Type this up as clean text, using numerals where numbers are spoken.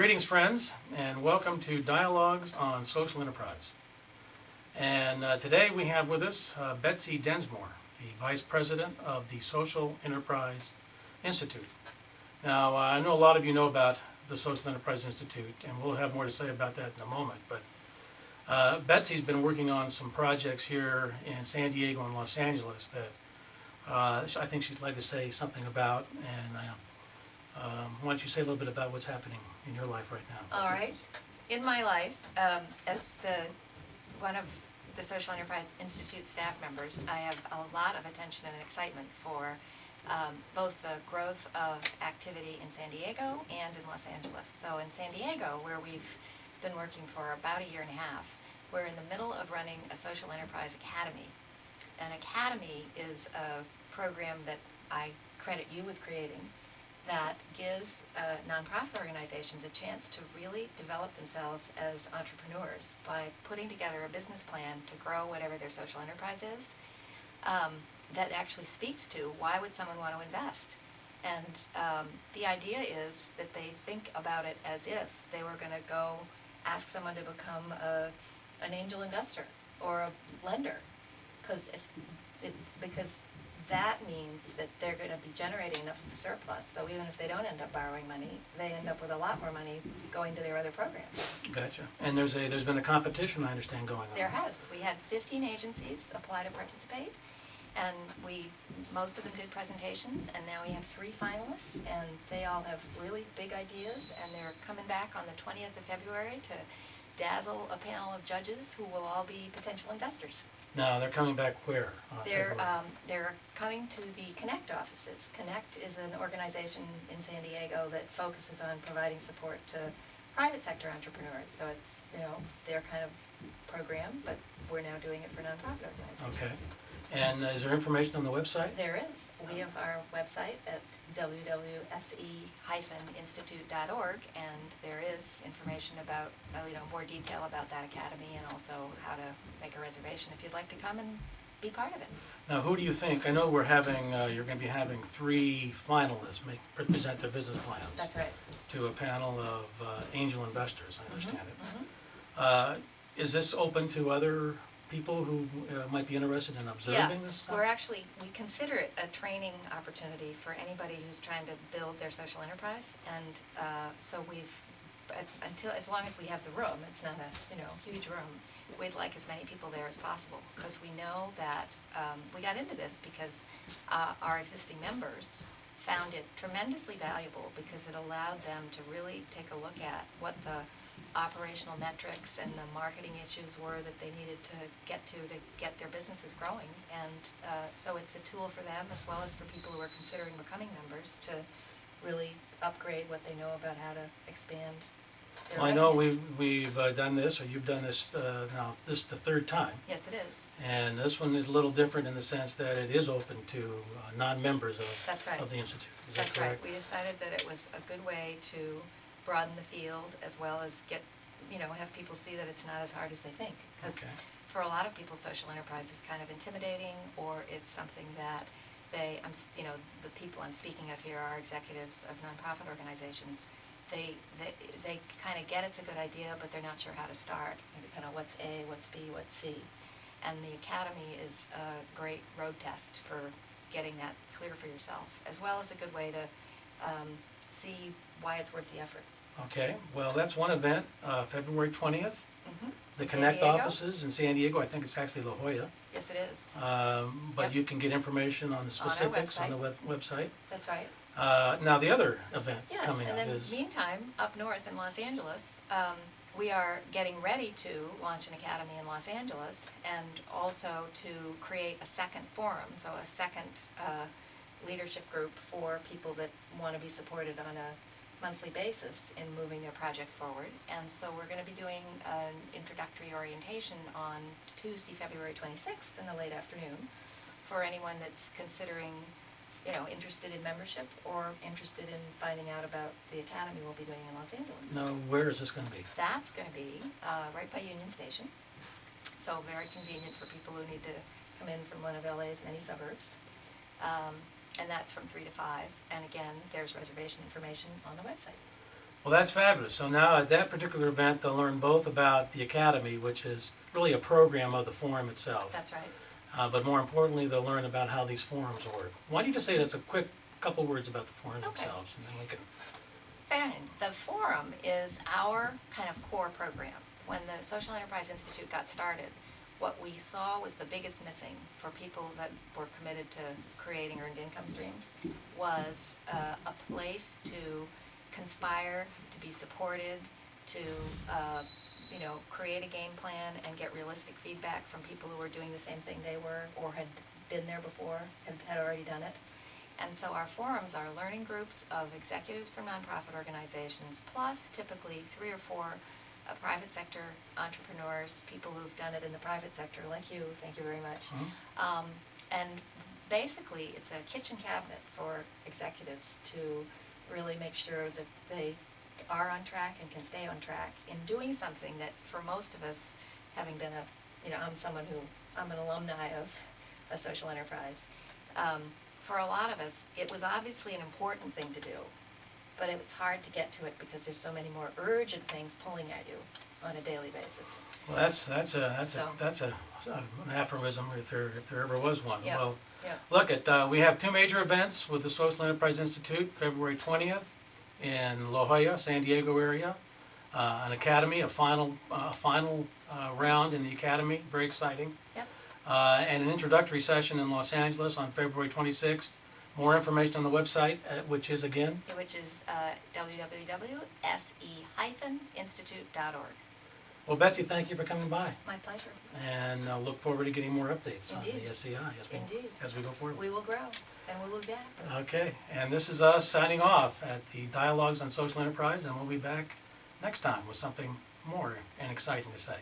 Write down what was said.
Greetings, friends, and welcome to Dialogues on Social Enterprise. And today we have with us Betsy Densmore, the Vice President of the Social Enterprise Institute. Now, I know a lot of you know about the Social Enterprise Institute, and we'll have more to say about that in a moment, but Betsy's been working on some projects here in San Diego and Los Angeles that I think she'd like to say something about, and why don't you say a little bit about what's happening in your life right now? All right. In my life, as one of the Social Enterprise Institute staff members, I have a lot of attention and excitement for both the growth of activity in San Diego and in Los Angeles. So in San Diego, where we've been working for about a year and a half, we're in the middle of running a Social Enterprise Academy. An academy is a program that I credit you with creating that gives nonprofit organizations a chance to really develop themselves as entrepreneurs by putting together a business plan to grow whatever their social enterprise is that actually speaks to why would someone want to invest. And the idea is that they think about it as if they were going to go ask someone to become an angel investor or a lender, because that means that they're going to be generating enough of a surplus, so even if they don't end up borrowing money, they end up with a lot more money going to their other programs. Gotcha. And there's been a competition, I understand, going on. There has. We had 15 agencies apply to participate, and most of them did presentations, and now we have 3 finalists, and they all have really big ideas, and they're coming back on the 20th of February to dazzle a panel of judges who will all be potential investors. Now, they're coming back where? They're coming to the Connect offices. Connect is an organization in San Diego that focuses on providing support to private sector entrepreneurs. So it's, their kind of program, but we're now doing it for nonprofit organizations. Okay. And is there information on the website? There is. We have our website at www.se-institute.org, and there is information about, more detail about that academy and also how to make a reservation if you'd like to come and be part of it. Now, who do you think? I know you're going to be having 3 finalists present their business plans. That's right. To a panel of angel investors, I understand it. Mm-hmm. Is this open to other people who might be interested in observing this stuff? Yes, we consider it a training opportunity for anybody who's trying to build their social enterprise, and so as long as we have the room, it's not a huge room, we'd like as many people there as possible, because we know that we got into this because our existing members found it tremendously valuable because it allowed them to really take a look at what the operational metrics and the marketing issues were that they needed to get their businesses growing. And so it's a tool for them as well as for people who are considering becoming members to really upgrade what they know about how to expand their Well, I know revenues. we've done this, or you've done this now. This is the 3rd time. Yes, it is. And this one is a little different in the sense that it is open to non-members That's right. of the Institute. Is That's that correct? right. We decided that it was a good way to broaden the field as well as get, have people see that it's not as hard as they think. Because for a lot of people, social enterprise is kind of intimidating, or it's something that the people I'm speaking of here are executives of nonprofit organizations. They kind of get it's a good idea, but they're not sure how to start. Kind of what's A, what's B, what's C. And the academy is a great road test for getting that clear for yourself, as well as a good way to see why it's worth the effort. Okay. Well, that's one event, February 20th. Mm-hmm. The Connect offices in San Diego. I think it's actually La Jolla. Yes, it is. But you can get information on the specifics on the website. That's right. Now, the other event coming up and then is... meantime, up north in Los Angeles, we are getting ready to launch an academy in Los Angeles and also to create a second forum, so a second leadership group for people that want to be supported on a monthly basis in moving their projects forward. And so we're going to be doing an introductory orientation on Tuesday, February 26th in the late afternoon for anyone that's considering, interested in membership or interested in finding out about the academy we'll be doing in Los Angeles. Now, where is this going to be? That's going to be right by Union Station. So very convenient for people who need to come in from one of LA's many suburbs. And that's from 3 to 5. And again, there's reservation information on the website. Well, that's fabulous. So now at that particular event, they'll learn both about the Academy, which is really a program of the forum itself. That's right. But more importantly, they'll learn about how these forums work. Why don't you just say just a quick couple words about the forums Okay. themselves, and then we can. Fine. The forum is our kind of core program. When the Social Enterprise Institute got started, what we saw was the biggest missing for people that were committed to creating earned income streams was a place to conspire, to be supported, to create a game plan and get realistic feedback from people who were doing the same thing they were or had been there before and had already done it. And so our forums are learning groups of executives from nonprofit organizations, plus typically 3 or 4 private sector entrepreneurs, people who've done it in the private sector, like you, thank you very much. Mhm. And basically, it's a kitchen cabinet for executives to really make sure that they are on track and can stay on track in doing something that for most of us, having been I'm an alumni of a social enterprise. For a lot of us, it was obviously an important thing to do, but it's hard to get to it because there's so many more urgent things pulling at you on a daily basis. Well, that's an aphorism if there ever was one. Yep. Well, Yep. look, we have 2 major events with the Social Enterprise Institute, February 20th in La Jolla, San Diego area. An academy, a final round in the academy, very exciting. Yep. And an introductory session in Los Angeles on February 26th. More information on the website, which is again? Which is www.se-institute.org. Well, Betsy, thank you for coming by. My pleasure. And I look forward to getting more updates on Indeed. the SEI Indeed. as we go forward. We will grow, and we will be back. Okay, and this is us signing off at the Dialogues on Social Enterprise, and we'll be back next time with something more and exciting to say.